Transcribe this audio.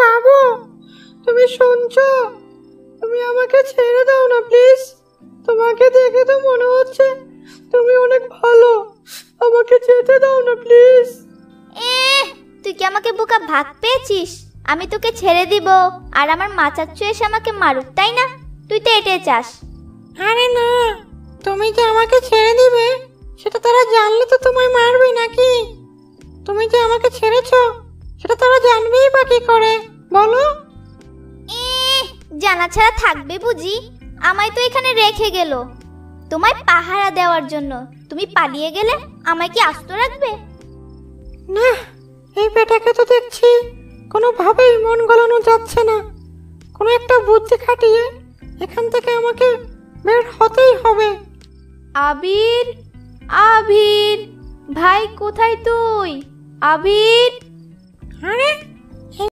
বাবু, তুমি শুনছো? তুমি আমাকে ছেড়ে দাও না প্লিজ। তোমাকে দেখে তো মনে হচ্ছে তুমি অনেক ভালো। আমাকে যেতে দাও না প্লিজ। তুই কি আমাকে বোকা ভাগ পেয়েছিস? আমি তোকে ছেড়ে দিব আর আমার মাচাচ্ছু এসে আমাকে মারুক, তাই না? তুই তো এটাই চাস। আরে না, তুমি যে আমাকে ছেড়ে দিবে সেটা তারা জানলে তো তোমায় মারবে নাকি? তুমি যে আমাকে ছেড়েছো সেটা তারা জানবেই বা কি করে বলো? জানা ছাড়া থাকবে বুঝি? আমায় তো এখানে রেখে গেল তোমায় পাহারা দেওয়ার জন্য। তুমি পালিয়ে গেলে আমায় কি আস্ত রাখবে? না, এই বেটাকে তো দেখছি কোনোভাবেই মন গলানো যাচ্ছে না। কোনো একটা বুদ্ধি খাটিয়ে এখান থেকে আমাকে বের হতেই হবে। আবির, আবির ভাই, কোথায় তুই? আবির! আরে